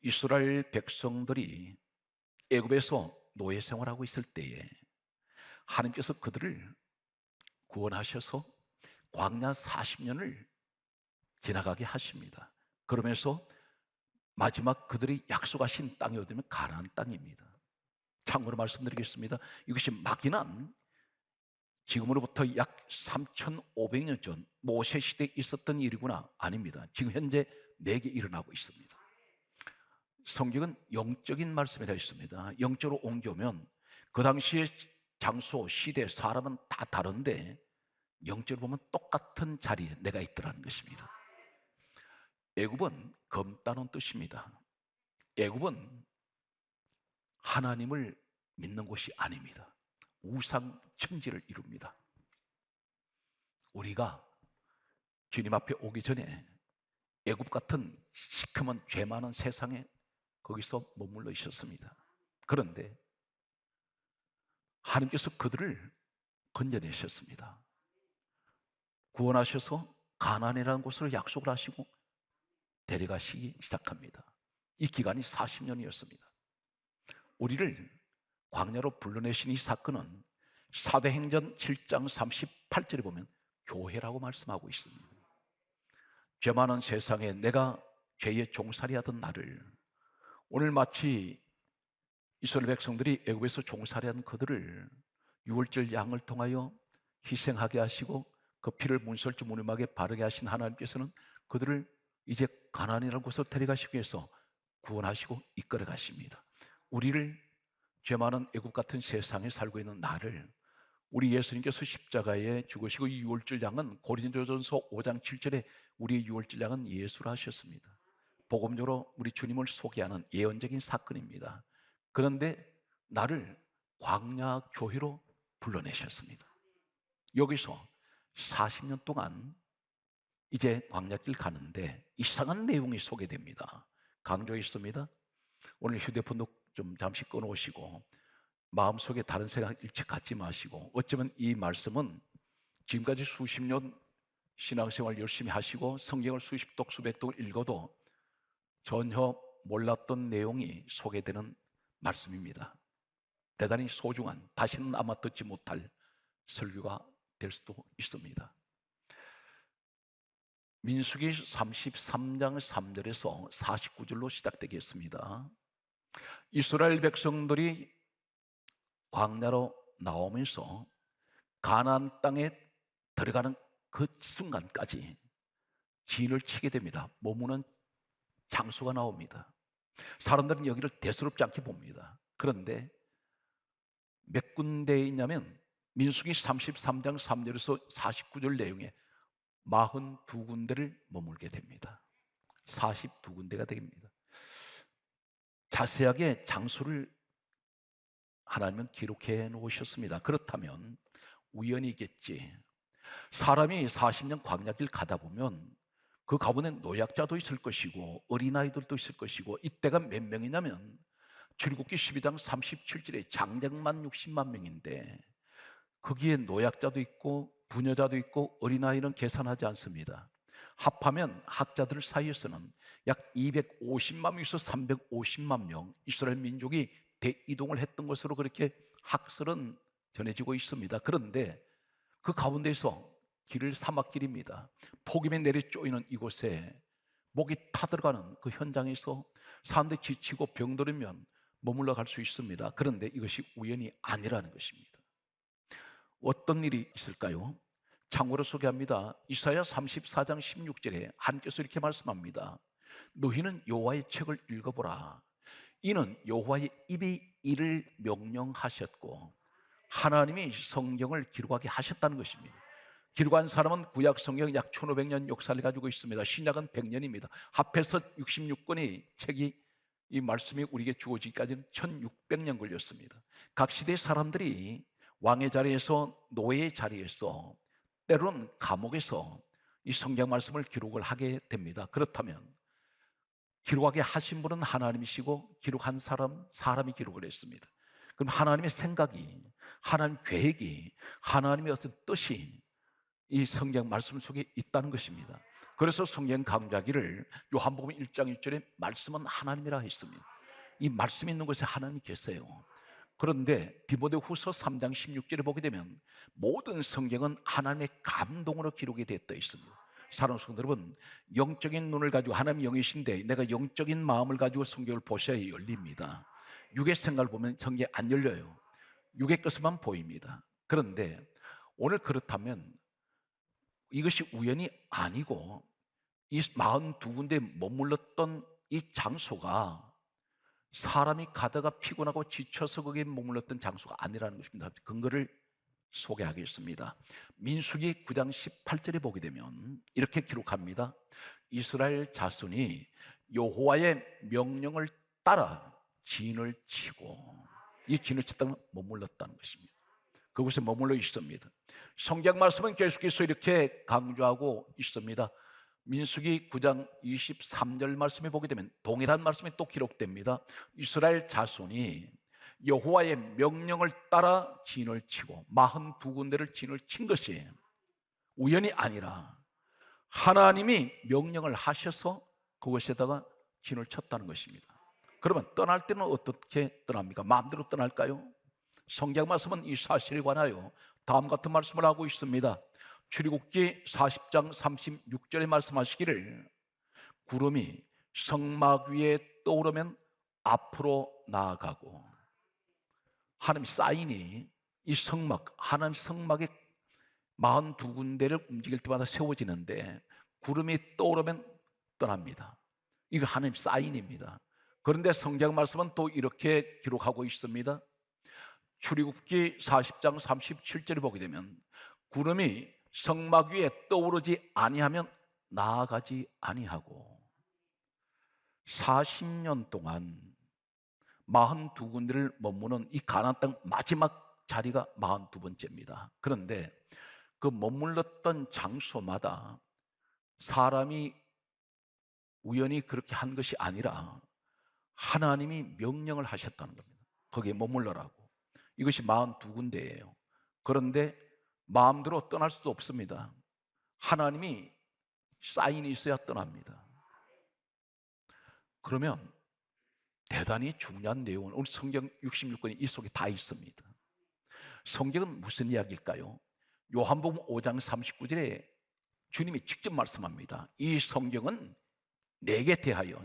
이스라엘 백성들이 애굽에서 노예 생활하고 있을 때에 하나님께서 그들을 구원하셔서 광야 40년을 지나가게 하십니다. 그러면서 마지막 그들이 약속하신 땅이 어디냐면 가나안 땅입니다. 참고로 말씀드리겠습니다. 이것이 막연한 지금으로부터 약 3,500년 전 모세 시대에 있었던 일이구나. 아닙니다. 지금 현재 내게 일어나고 있습니다. 성경은 영적인 말씀이라 했습니다. 영적으로 옮겨오면 그 당시의 장소, 시대, 사람은 다 다른데 영적으로 보면 똑같은 자리에 내가 있더라는 것입니다. 애굽은 검다는 뜻입니다. 애굽은 하나님을 믿는 곳이 아닙니다. 우상 천지를 이룹니다. 우리가 주님 앞에 오기 전에 애굽 같은 시커먼 죄 많은 세상에 거기서 머물러 있었습니다. 그런데 하나님께서 그들을 건져내셨습니다. 구원하셔서 가나안이라는 곳으로 약속을 하시고 데려가시기 시작합니다. 이 기간이 40년이었습니다. 우리를 광야로 불러내신 이 사건은 사도행전 7장 38절에 보면 교회라고 말씀하고 있습니다. 죄 많은 세상에 내가 죄의 종살이하던 나를 오늘 마치 이스라엘 백성들이 애굽에서 종살이한 그들을 유월절 양을 통하여 희생하게 하시고 그 피를 문설주 무늬막에 바르게 하신 하나님께서는 그들을 이제 가나안이라는 곳으로 데려가시기 위해서 구원하시고 이끌어 가십니다. 우리를 죄 많은 애굽 같은 세상에 살고 있는 나를 우리 예수님께서 십자가에 죽으시고 이 유월절 양은 고린도전서 5장 7절에 우리의 유월절 양은 예수라 하셨습니다. 복음적으로 우리 주님을 소개하는 예언적인 사건입니다. 그런데 나를 광야 교회로 불러내셨습니다. 여기서 40년 동안 이제 광야길 가는데 이상한 내용이 소개됩니다. 강조했습니다. 오늘 휴대폰도 좀 잠시 꺼놓으시고 마음속에 다른 생각 일찍 갖지 마시고, 어쩌면 이 말씀은 지금까지 수십 년 신앙생활 열심히 하시고 성경을 수십 독 수백 독 읽어도 전혀 몰랐던 내용이 소개되는 말씀입니다. 대단히 소중한, 다시는 아마 듣지 못할 설교가 될 수도 있습니다. 민수기 33장 3절에서 49절로 시작되겠습니다. 이스라엘 백성들이 광야로 나오면서 가나안 땅에 들어가는 그 순간까지 진을 치게 됩니다. 머무는 장소가 나옵니다. 사람들은 여기를 대수롭지 않게 봅니다. 그런데 몇 군데에 있냐면 민수기 33장 3절에서 49절 내용에 42군데를 머물게 됩니다. 42군데가 됩니다. 자세하게 장소를 하나님은 기록해 놓으셨습니다. 그렇다면 우연이겠지. 사람이 40년 광야길 가다 보면 그 가운데 노약자도 있을 것이고 어린아이들도 있을 것이고, 이때가 몇 명이냐면 출애굽기 12장 37절에 장정만 60만 명인데 거기에 노약자도 있고 부녀자도 있고 어린아이는 계산하지 않습니다. 합하면 학자들 사이에서는 약 250만 명에서 350만 명 이스라엘 민족이 대이동을 했던 것으로 그렇게 학설은 전해지고 있습니다. 그런데 그 가운데서 길을 사막길입니다. 폭염에 내리 쪼이는 이곳에 목이 타들어가는 그 현장에서 사람들이 지치고 병들으면 머물러 갈 수 있습니다. 그런데 이것이 우연이 아니라는 것입니다. 어떤 일이 있을까요? 참고로 소개합니다. 이사야 34장 16절에 하나님께서 이렇게 말씀합니다. 너희는 여호와의 책을 읽어보라. 이는 여호와의 입이 이를 명령하셨고 하나님이 성경을 기록하게 하셨다는 것입니다. 기록한 사람은 구약 성경 약 1500년 역사를 가지고 있습니다. 신약은 100년입니다. 합해서 66권의 책이, 이 말씀이 우리에게 주어지기까지는 1600년 걸렸습니다. 각 시대 사람들이 왕의 자리에서 노예의 자리에서 때로는 감옥에서 이 성경 말씀을 기록을 하게 됩니다. 그렇다면 기록하게 하신 분은 하나님이시고 기록한 사람이 기록을 했습니다. 그럼 하나님의 생각이, 하나님 계획이, 하나님의 어떤 뜻이 이 성경 말씀 속에 있다는 것입니다. 그래서 성경 강좌기를 요한복음 1장 1절에 말씀은 하나님이라 했습니다. 이 말씀이 있는 곳에 하나님이 계세요. 그런데 디모데후서 3장 16절에 보게 되면 모든 성경은 하나님의 감동으로 기록이 됐다 있습니다. 사랑하는 성도 여러분, 영적인 눈을 가지고 하나님 영이신데 내가 영적인 마음을 가지고 성경을 보셔야 열립니다. 육의 생각을 보면 성경이 안 열려요. 육의 것만 보입니다. 그런데 오늘 그렇다면 이것이 우연이 아니고 이 42군데 머물렀던 이 장소가 사람이 가다가 피곤하고 지쳐서 거기에 머물렀던 장소가 아니라는 것입니다. 근거를 소개하겠습니다. 민수기 9장 18절에 보게 되면 이렇게 기록합니다. 이스라엘 자손이 여호와의 명령을 따라 진을 치고, 이 진을 쳤다는 머물렀다는 것입니다. 그곳에 머물러 있습니다. 성경 말씀은 계속해서 이렇게 강조하고 있습니다. 민수기 9장 23절 말씀에 보게 되면 동일한 말씀이 또 기록됩니다. 이스라엘 자손이 여호와의 명령을 따라 진을 치고 42군데를 진을 친 것이 우연이 아니라 하나님이 명령을 하셔서 그곳에다가 진을 쳤다는 것입니다. 그러면 떠날 때는 어떻게 떠납니까? 마음대로 떠날까요? 성경 말씀은 이 사실에 관하여 다음 같은 말씀을 하고 있습니다. 출애굽기 40장 36절에 말씀하시기를 구름이 성막 위에 떠오르면 앞으로 나아가고, 하나님 사인이 이 성막, 하나님 성막의 42군데를 움직일 때마다 세워지는데 구름이 떠오르면 떠납니다. 이거 하나님 사인입니다. 그런데 성경 말씀은 또 이렇게 기록하고 있습니다. 출애굽기 40장 37절에 보게 되면 구름이 성막 위에 떠오르지 아니하면 나아가지 아니하고, 40년 동안 42군데를 머무는 이 가나안 땅 마지막 자리가 42번째입니다. 그런데 그 머물렀던 장소마다 사람이 우연히 그렇게 한 것이 아니라 하나님이 명령을 하셨다는 겁니다. 거기에 머물러라고. 이것이 42군데예요. 그런데 마음대로 떠날 수도 없습니다. 하나님이 사인이 있어야 떠납니다. 그러면 대단히 중요한 내용은 오늘 성경 66권이 이 속에 다 있습니다. 성경은 무슨 이야기일까요? 요한복음 5장 39절에 주님이 직접 말씀합니다. 이 성경은 내게 대하여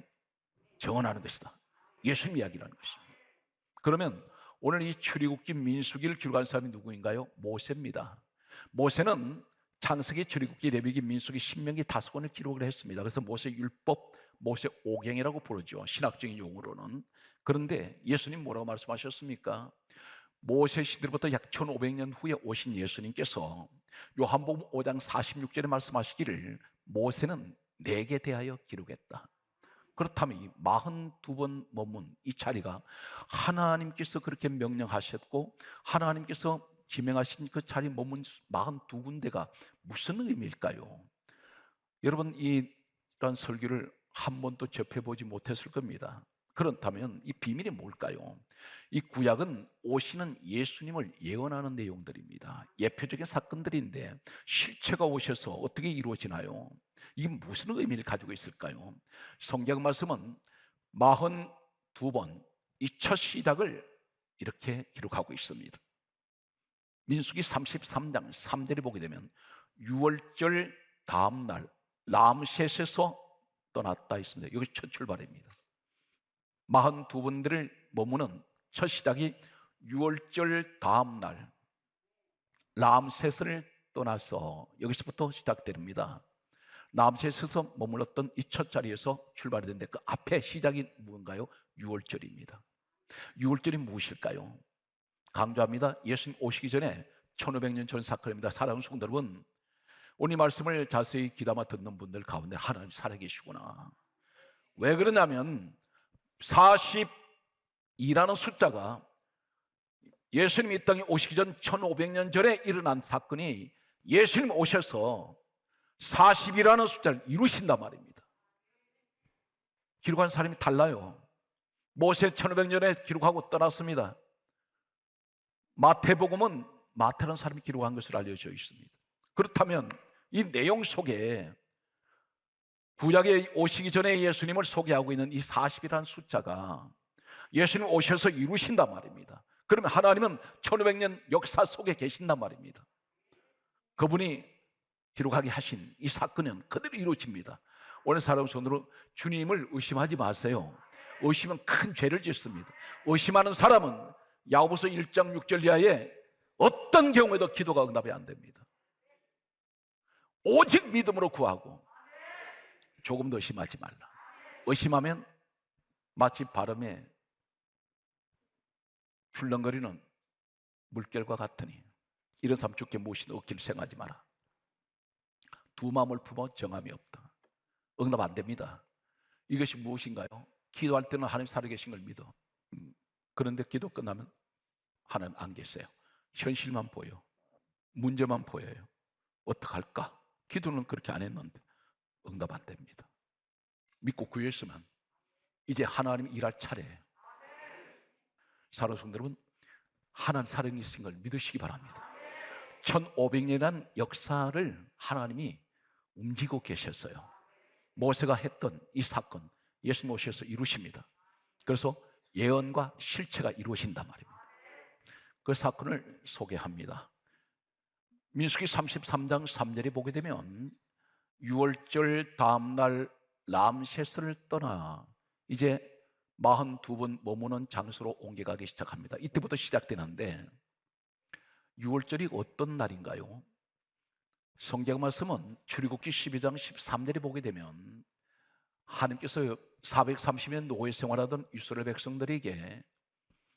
정언하는 것이다. 예수님 이야기라는 것입니다. 그러면 오늘 이 출애굽기 민수기를 기록한 사람이 누구인가요? 모세입니다. 모세는 창세기, 출애굽기, 레위기, 민수기, 신명기 5권을 기록을 했습니다. 그래서 모세 율법, 모세 오경이라고 부르죠. 신학적인 용어로는. 그런데 예수님 뭐라고 말씀하셨습니까? 모세 시대로부터 약 1500년 후에 오신 예수님께서 요한복음 5장 46절에 말씀하시기를 모세는 내게 대하여 기록했다. 그렇다면 이 42번 머문 이 자리가 하나님께서 그렇게 명령하셨고 하나님께서 지명하신 그 자리 머문 42군데가 무슨 의미일까요? 여러분 이런 설교를 한 번도 접해보지 못했을 겁니다. 그렇다면 이 비밀이 뭘까요? 이 구약은 오시는 예수님을 예언하는 내용들입니다. 예표적인 사건들인데 실체가 오셔서 어떻게 이루어지나요? 이게 무슨 의미를 가지고 있을까요? 성경 말씀은 42번 이 첫 시작을 이렇게 기록하고 있습니다. 민수기 33장 3절에 보게 되면 6월절 다음 날 람셋에서 떠났다 있습니다. 여기 첫 출발입니다. 42번들을 머무는 첫 시작이 6월절 다음 날 람셋을 떠나서 여기서부터 시작됩니다. 람셋에서 머물렀던 이 첫 자리에서 출발이 되는데 그 앞에 시작이 무엇인가요? 6월절입니다. 6월절이 무엇일까요? 강조합니다. 예수님 오시기 전에 1500년 전 사건입니다. 사랑하는 성도 여러분, 오늘 말씀을 자세히 귀담아 듣는 분들 가운데 하나님 살아계시구나. 왜 그러냐면 42라는 숫자가 예수님이 이 땅에 오시기 전 1500년 전에 일어난 사건이 예수님 오셔서 40이라는 숫자를 이루신단 말입니다. 기록한 사람이 달라요. 모세 1500년에 기록하고 떠났습니다. 마태복음은 마태라는 사람이 기록한 것으로 알려져 있습니다. 그렇다면 이 내용 속에 구약에 오시기 전에 예수님을 소개하고 있는 이 40이라는 숫자가 예수님 오셔서 이루신단 말입니다. 그러면 하나님은 1500년 역사 속에 계신단 말입니다. 그분이 기록하게 하신 이 사건은 그대로 이루어집니다. 오늘 사람 손으로 주님을 의심하지 마세요. 의심은 큰 죄를 짓습니다. 의심하는 사람은 야고보서 1장 6절 이하에 어떤 경우에도 기도가 응답이 안 됩니다. 오직 믿음으로 구하고 조금도 의심하지 말라. 의심하면 마치 바람에 출렁거리는 물결과 같으니 이런 삶 주께 무엇이든 얻기를 생각하지 마라. 두 마음을 품어 정함이 없다. 응답 안 됩니다. 이것이 무엇인가요? 기도할 때는 하나님 살아계신 걸 믿어. 그런데 기도 끝나면 하나님 안 계세요. 현실만 보여. 문제만 보여요. 어떡할까? 기도는 그렇게 안 했는데 응답 안 됩니다. 믿고 구했으면 이제 하나님 일할 차례예요. 사랑하는 성도 여러분, 하나님 살아계신 걸 믿으시기 바랍니다. 1500년이라는 역사를 하나님이 움직이고 계셨어요. 모세가 했던 이 사건 예수님 오셔서 이루십니다. 그래서 예언과 실체가 이루어진단 말입니다. 그 사건을 소개합니다. 민수기 33장 3절에 보게 되면 6월절 다음날 람세스를 떠나 이제 42번 머무는 장소로 옮겨가기 시작합니다. 이때부터 시작되는데 6월절이 어떤 날인가요? 성경 말씀은 출애굽기 12장 13절에 보게 되면 하나님께서 430년 노예 생활하던 이스라엘 백성들에게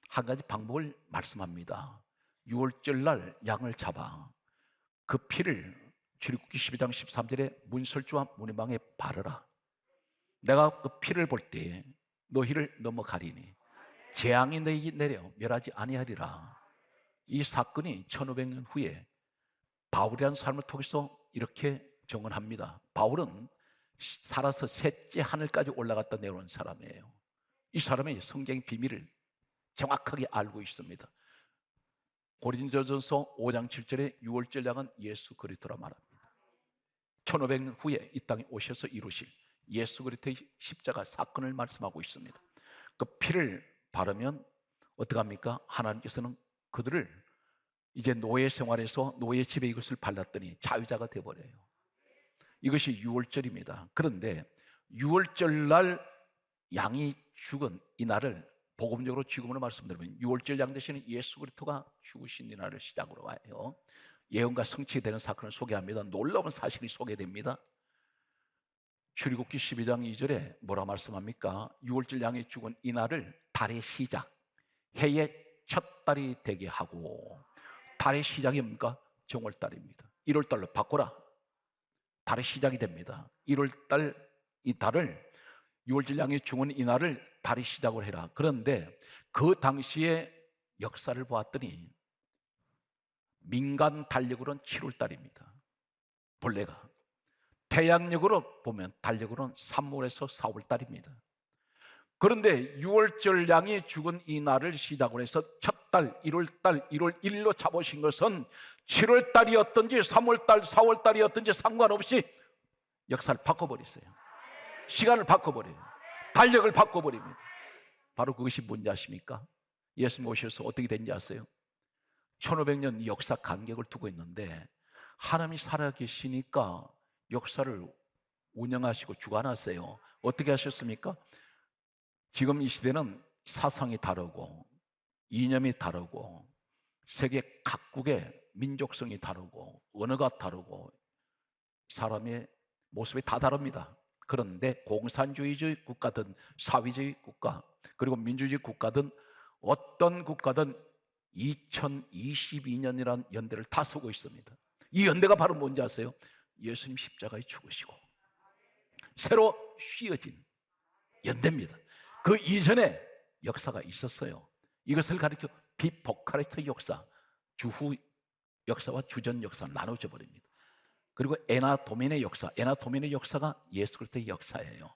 한 가지 방법을 말씀합니다. 6월절 날 양을 잡아 그 피를 출애굽기 12장 13절에 문설주와 문의방에 바르라. 내가 그 피를 볼 때 너희를 넘어가리니 재앙이 너희에게 내려 멸하지 아니하리라. 이 사건이 1500년 후에 바울이라는 사람을 통해서 이렇게 정언합니다. 바울은 살아서 셋째 하늘까지 올라갔다 내려온 사람이에요. 이 사람이 성경의 비밀을 정확하게 알고 있습니다. 고린도전서 5장 7절에 6월절 양은 예수 그리스도라 말합니다. 1500년 후에 이 땅에 오셔서 이루실 예수 그리스도의 십자가 사건을 말씀하고 있습니다. 그 피를 바르면 어떡합니까? 하나님께서는 그들을 이제 노예 생활에서 노예 집에 이것을 발랐더니 자유자가 되어버려요. 이것이 6월절입니다. 그런데 6월절 날 양이 죽은 이 날을 복음적으로 지금으로 말씀드리면 6월절 양 대신에 예수 그리스도가 죽으신 이 날을 시작으로 와요. 예언과 성취되는 사건을 소개합니다. 놀라운 사실이 소개됩니다. 출애굽기 12장 2절에 뭐라 말씀합니까? 6월절 양이 죽은 이 날을 달의 시작, 해의 첫 달이 되게 하고, 달의 시작이 뭡니까? 정월달입니다. 1월달로 바꿔라. 달의 시작이 됩니다. 1월달 이 달을 6월절 양이 죽은 이 날을 달의 시작을 해라. 그런데 그 당시의 역사를 보았더니 민간 달력으로는 7월달입니다. 본래가 태양력으로 보면 달력으로는 3월에서 4월달입니다. 그런데 6월절 양이 죽은 이 날을 시작으로 해서 첫 달, 1월달, 1월 1일로 잡으신 것은 7월달이었든지 3월달, 4월달이었든지 상관없이 역사를 바꿔버렸어요. 시간을 바꿔버려요. 달력을 바꿔버립니다. 바로 그것이 뭔지 아십니까? 예수님 오셔서 어떻게 된지 아세요? 1500년 역사 간격을 두고 있는데 하나님이 살아계시니까 역사를 운영하시고 주관하세요. 어떻게 하셨습니까? 지금 이 시대는 사상이 다르고 이념이 다르고 세계 각국의 민족성이 다르고 언어가 다르고 사람의 모습이 다 다릅니다. 그런데 공산주의적 국가든 사회주의 국가 그리고 민주주의 국가든 어떤 국가든 2022년이라는 연대를 다 쓰고 있습니다. 이 연대가 바로 뭔지 아세요? 예수님 십자가에 죽으시고 새로 씌어진 연대입니다. 그 이전에 역사가 있었어요. 이것을 가리켜 비포카리스트 역사, 주후 역사와 주전 역사 나눠져 버립니다. 그리고 에나도멘의 역사, 에나도멘의 역사가 예수 그리스도의 역사예요.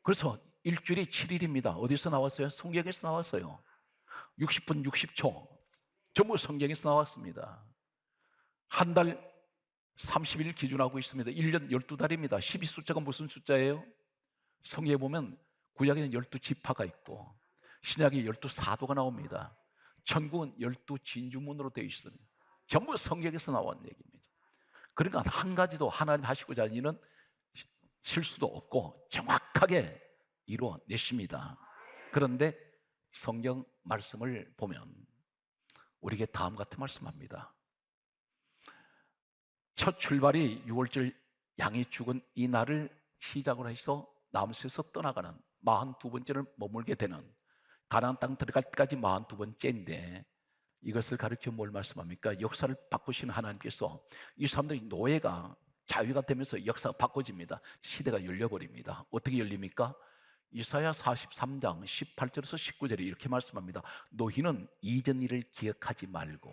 그래서 일주일이 7일입니다. 어디서 나왔어요? 성경에서 나왔어요. 60분 60초 전부 성경에서 나왔습니다. 한 달 30일 기준하고 있습니다. 1년 12달입니다. 12 숫자가 무슨 숫자예요? 성경에 보면 구약에는 12지파가 있고 신약에 12사도가 나옵니다. 천국은 12진주문으로 되어 있습니다. 전부 성경에서 나온 얘기입니다. 그러니까 한 가지도 하나님 하시고자 하는 일은 실수도 없고 정확하게 이루어내십니다. 그런데 성경 말씀을 보면 우리에게 다음 같은 말씀합니다. 첫 출발이 6월절 양이 죽은 이 날을 시작으로 해서 남수에서 떠나가는 42번째를 머물게 되는 가나안 땅 들어갈 때까지 42번째인데 이것을 가르쳐 뭘 말씀합니까? 역사를 바꾸시는 하나님께서 이 사람들이 노예가 자유가 되면서 역사가 바꿔집니다. 시대가 열려버립니다. 어떻게 열립니까? 이사야 43장 18절에서 19절에 이렇게 말씀합니다. 너희는 이전 일을 기억하지 말고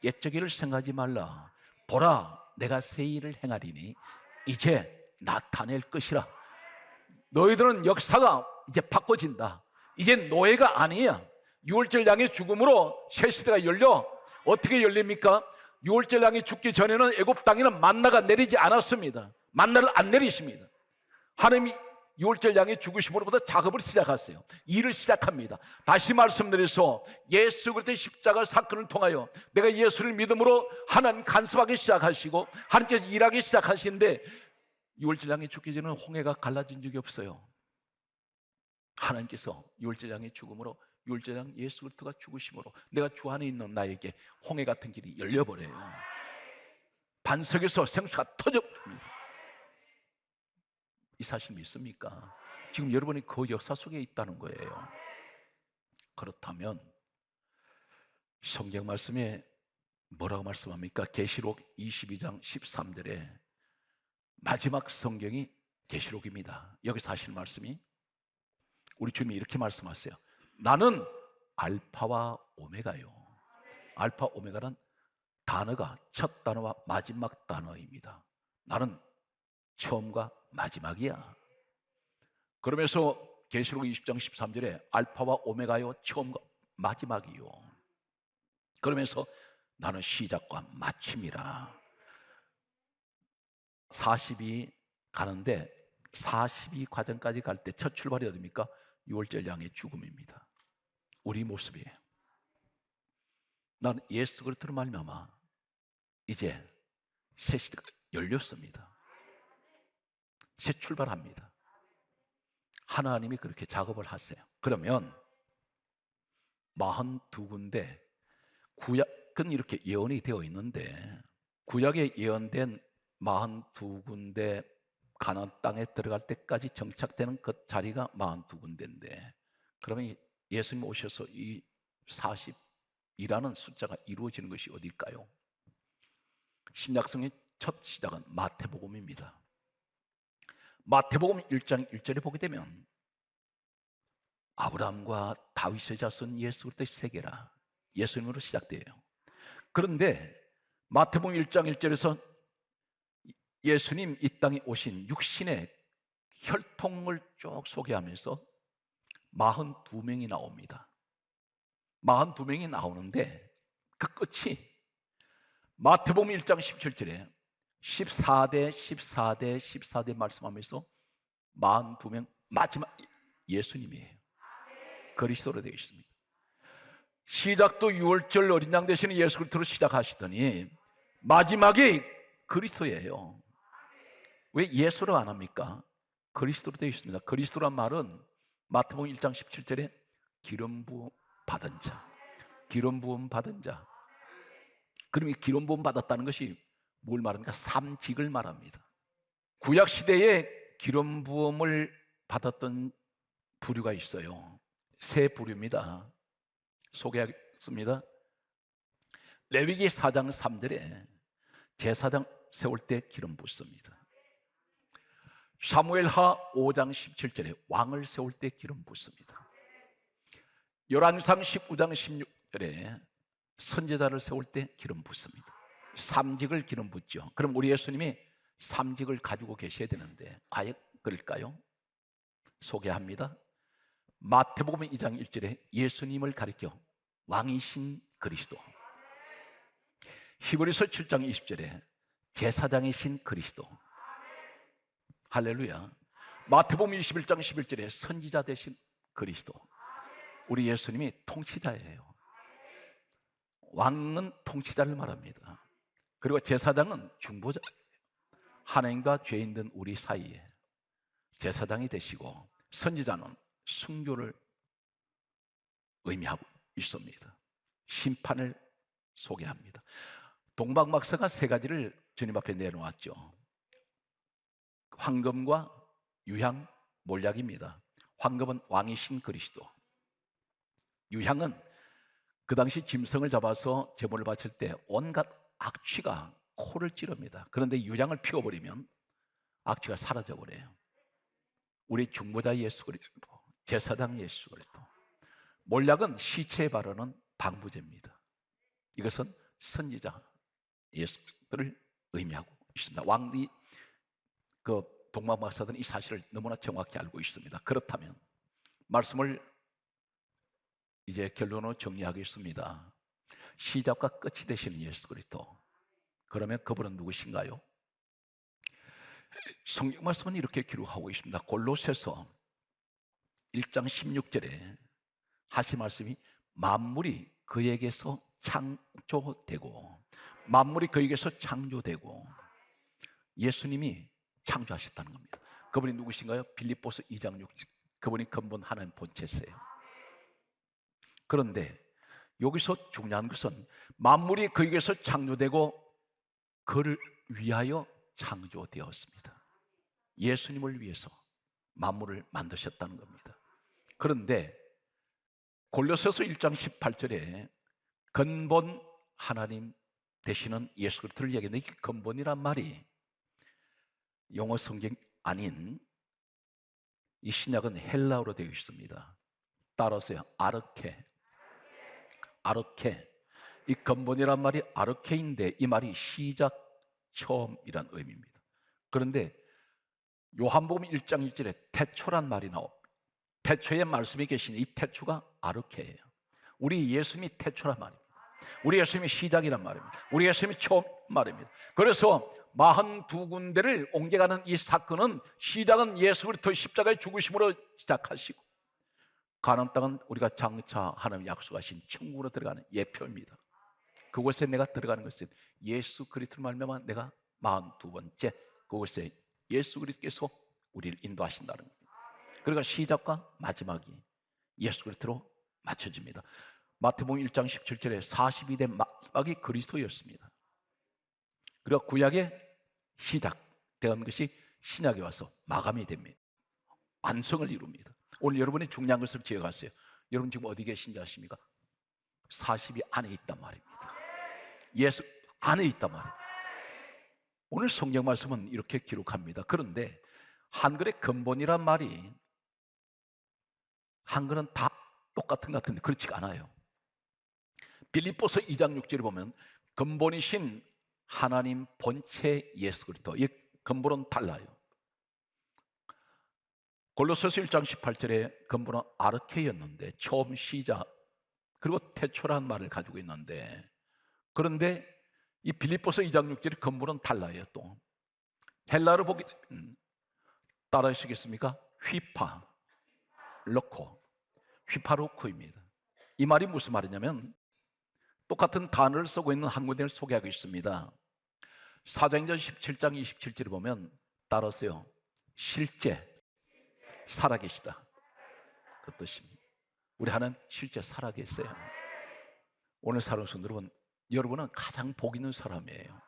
옛적 일을 생각하지 말라. 보라, 내가 새 일을 행하리니 이제 나타낼 것이라. 너희들은 역사가 이제 바꿔진다. 이제 노예가 아니야. 6월절 양의 죽음으로 새 시대가 열려. 어떻게 열립니까? 6월절 양이 죽기 전에는 애굽 땅에는 만나가 내리지 않았습니다. 만나를 안 내리십니다. 하나님이 6월절 양이 죽으심으로부터 작업을 시작하세요. 일을 시작합니다. 다시 말씀드려서 예수 그리스도의 십자가 사건을 통하여 내가 예수를 믿음으로 하나님 간섭하기 시작하시고 하나님께서 일하기 시작하시는데 6월절 양이 죽기 전에는 홍해가 갈라진 적이 없어요. 하나님께서 6월절 양의 죽음으로 6월절 양 예수 그리스도가 죽으심으로 내가 주 안에 있는 나에게 홍해 같은 길이 열려버려요. 반석에서 생수가 터져버립니다. 이 사실 믿습니까? 지금 여러분이 그 역사 속에 있다는 거예요. 그렇다면 성경 말씀에 뭐라고 말씀합니까? 계시록 22장 13절에 마지막 성경이 계시록입니다. 여기서 하시는 말씀이 우리 주님이 이렇게 말씀하세요. 나는 알파와 오메가요. 알파 오메가란 단어가 첫 단어와 마지막 단어입니다. 나는 처음과 마지막이야. 그러면서 계시록 20장 13절에 알파와 오메가요, 처음과 마지막이요. 그러면서 나는 시작과 마침이라. 40이 가는데 42 과정까지 갈 때 첫 출발이 어디입니까? 6월절 양의 죽음입니다. 우리 모습이에요. 난 예수 그리스도로 말미암아 이제 새 시대가 열렸습니다. 새 출발합니다. 하나님이 그렇게 작업을 하세요. 그러면 42군데 구약은 이렇게 예언이 되어 있는데 구약에 예언된 42군데 가나안 땅에 들어갈 때까지 정착되는 그 자리가 42군데인데 그러면 예수님 오셔서 이 40이라는 숫자가 이루어지는 것이 어딜까요? 신약성의 첫 시작은 마태복음입니다. 마태복음 1장 1절에 보게 되면 아브라함과 다윗의 자손 예수 그리스도의 세계라 예수님으로 시작돼요. 그런데 마태복음 1장 1절에서 예수님 이 땅에 오신 육신의 혈통을 쭉 소개하면서 42명이 나옵니다. 42명이 나오는데 그 끝이 마태복음 1장 17절에 14대 14대 14대 말씀하면서 42명 마지막 예수님이에요. 그리스도로 되어 있습니다. 시작도 6월절 어린 양 되시는 예수 그리스도로 시작하시더니 마지막이 그리스도예요. 왜 예수로 안 합니까? 그리스도로 되어 있습니다. 그리스도란 말은 마태복음 1장 17절에 기름 부음 받은 자, 기름 부음 받은 자. 그럼 이 기름 부음 받았다는 것이 뭘 말합니까? 삼직을 말합니다. 구약 시대에 기름 부음을 받았던 부류가 있어요. 세 부류입니다. 소개하겠습니다. 레위기 4장 3절에 제사장 세울 때 기름 붓습니다. 사무엘하 5장 17절에 왕을 세울 때 기름 붓습니다. 열왕상 19장 16절에 선제자를 세울 때 기름 붓습니다. 삼직을 기름 붓죠. 그럼 우리 예수님이 삼직을 가지고 계셔야 되는데 과연 그럴까요? 소개합니다. 마태복음 2장 1절에 예수님을 가리켜 왕이신 그리스도, 히브리서 7장 20절에 제사장이신 그리스도. 할렐루야. 마태복음 21장 11절에 선지자 되신 그리스도. 우리 예수님이 통치자예요. 왕은 통치자를 말합니다. 그리고 제사장은 중보자. 하나님과 죄인 된 우리 사이에 제사장이 되시고, 선지자는 순교를 의미하고 있습니다. 심판을 소개합니다. 동방박사가 세 가지를 주님 앞에 내놓았죠. 황금과 유향, 몰약입니다. 황금은 왕이신 그리스도. 유향은 그 당시 짐승을 잡아서 제물을 바칠 때 온갖 악취가 코를 찌릅니다. 그런데 유향을 피워버리면 악취가 사라져버려요. 우리 중보자 예수 그리스도, 제사장 예수 그리스도. 몰약은 시체에 바르는 방부제입니다. 이것은 선지자 예수를 의미하고 있습니다. 왕이 동방박사들은 이 사실을 너무나 정확히 알고 있습니다. 그렇다면 말씀을 이제 결론으로 정리하겠습니다. 시작과 끝이 되시는 예수 그리스도. 그러면 그분은 누구신가요? 성경 말씀은 이렇게 기록하고 있습니다. 골로새서 1장 16절에 하신 말씀이 만물이 그에게서 창조되고, 만물이 그에게서 창조되고, 예수님이 창조하셨다는 겁니다. 그분이 누구신가요? 빌립보서 2장 6절. 그분이 근본 하나님 본체세요. 그런데 여기서 중요한 것은 만물이 그에게서 창조되고 그를 위하여 창조되었습니다. 예수님을 위해서 만물을 만드셨다는 겁니다. 그런데 골로새서 1장 18절에 근본 하나님 되시는 예수 그리스도를 얘기하는데, 이 근본이란 말이 영어 성경 아닌 이 신약은 헬라어로 되어 있습니다. 따라서요, 아르케. 이 근본이란 말이 아르케인데 이 말이 시작, 처음이란 의미입니다. 그런데 요한복음 1장 1절에 태초란 말이 나옵니다. 태초에 말씀이 계신 이 태초가 아르케예요. 우리 예수님이 태초란 말입니다. 우리 예수님이 시작이란 말입니다. 우리 예수님이 처음 말입니다. 그래서 42군데를 옮겨가는 이 사건은, 시작은 예수 그리스도 십자가의 죽으심으로 시작하시고, 가나안 땅은 우리가 장차 하나님 약속하신 천국으로 들어가는 예표입니다. 그곳에 내가 들어가는 것은 예수 그리스도를 말미암아 내가 42번째 그곳에 예수 그리스도께서 우리를 인도하신다는 겁니다. 그러니까 시작과 마지막이 예수 그리스도로 맞춰집니다. 마태복음 1장 17절에 42대 마지막이 그리스도였습니다. 그리고 구약의 시작된 것이 신약에 와서 마감이 됩니다. 완성을 이룹니다. 오늘 여러분이 중요한 것을 기억하세요. 여러분 지금 어디 계신지 아십니까? 40이 안에 있단 말입니다. 예수 안에 있단 말입니다. 오늘 성경 말씀은 이렇게 기록합니다. 그런데 한글의 근본이란 말이, 한글은 다 똑같은 것 같은데 그렇지가 않아요. 빌립보서 2장 6절에 보면 근본이신 하나님 본체 예수 그리스도, 이 근본은 달라요. 골로새서 1장 18절에 근본은 아르케였는데, 처음, 시작, 그리고 태초라는 말을 가지고 있는데, 그런데 이 빌립보서 2장 6절의 근본은 달라요. 또 헬라어로 보기 따라 하시겠습니까? 휘파 로코, 휘파로코입니다. 이 말이 무슨 말이냐면, 똑같은 단어를 쓰고 있는 한 군데를 소개하고 있습니다. 사도행전 17장 27절에 보면 따라서요, 실제 살아계시다, 그 뜻입니다. 우리 하나님 실제 살아계세요. 오늘 살아오는 여러분, 여러분은 가장 복 있는 사람이에요.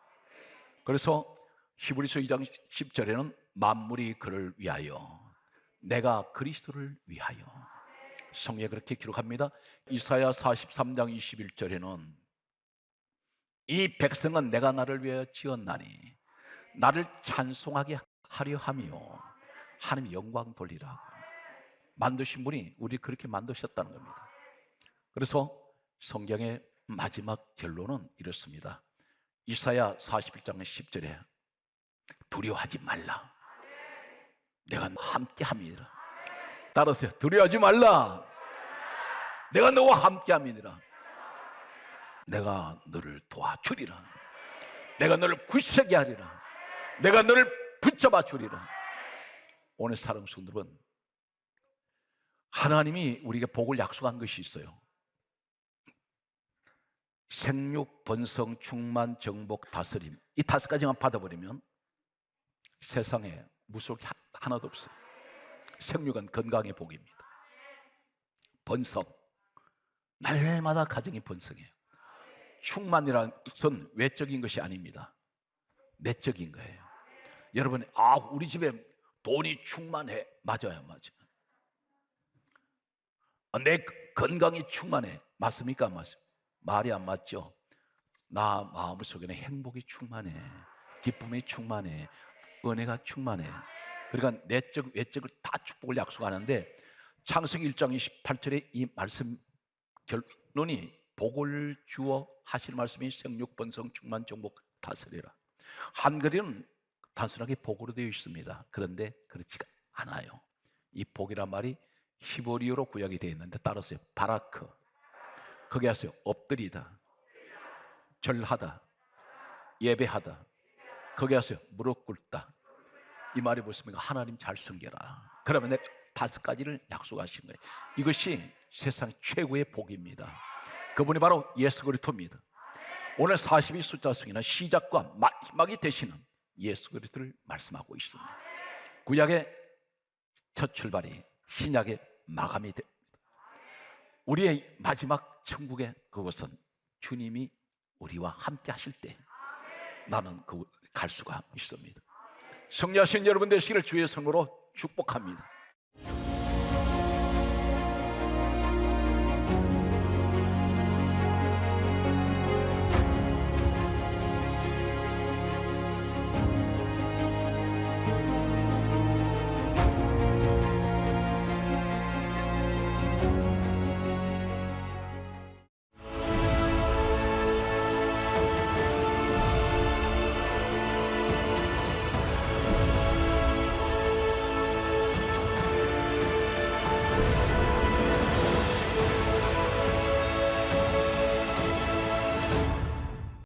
그래서 히브리서 2장 10절에는 만물이 그를 위하여, 내가 그리스도를 위하여, 성경에 그렇게 기록합니다. 이사야 43장 21절에는 이 백성은 내가 나를 위하여 지었나니 나를 찬송하게 하려 하며 하나님 영광 돌리라고. 만드신 분이 우리 그렇게 만드셨다는 겁니다. 그래서 성경의 마지막 결론은 이렇습니다. 이사야 41장 10절에 두려워하지 말라, 내가 함께함이니라. 따라서 두려워하지 말라, 내가 너와 함께함이니라. 내가 너를 도와주리라. 내가 너를 굳세게 하리라. 내가 너를 붙잡아 주리라. 오늘 사랑하는 성도들은 하나님이 우리에게 복을 약속한 것이 있어요. 생육, 번성, 충만, 정복, 다스림, 이 5가지만 받아버리면 세상에 무서울 게 하나도 없어요. 생육은 건강의 복입니다. 번성, 날마다 가정이 번성해요. 충만이라는 것은 외적인 것이 아닙니다. 내적인 거예요. 여러분, 우리 집에 돈이 충만해. 맞아요, 맞아요. 내 건강이 충만해. 맞습니까? 맞습니까? 말이 안 맞죠? 나 마음속에는 행복이 충만해. 기쁨이 충만해. 은혜가 충만해. 그러니까 내적, 외적을 다 축복을 약속하는데 창세기 1장 28절에 이 말씀 결론이 복을 주어 하실 말씀이 생육, 번성, 충만, 정복, 다스리라. 한글에는 단순하게 복으로 되어 있습니다. 그런데 그렇지가 않아요. 이 복이란 말이 히브리어로 구약이 되어 있는데 따라서요. 바라크. 거기 하세요. 엎드리다, 절하다, 예배하다. 거기 하세요. 무릎 꿇다. 이 말이 무엇입니까? 하나님 잘 섬겨라. 그러면 내가 5가지를 약속하신 거예요. 이것이 세상 최고의 복입니다. 그분이 바로 예수 그리스도입니다. 오늘 42 숫자 성에는 시작과 마지막이 되시는 예수 그리스도를 말씀하고 있습니다. 구약의 첫 출발이 신약의 마감이 됩니다. 우리의 마지막 천국의 그곳은 주님이 우리와 함께 하실 때 나는 갈 수가 있습니다. 승리하신 여러분 되시기를 주의 성으로 축복합니다.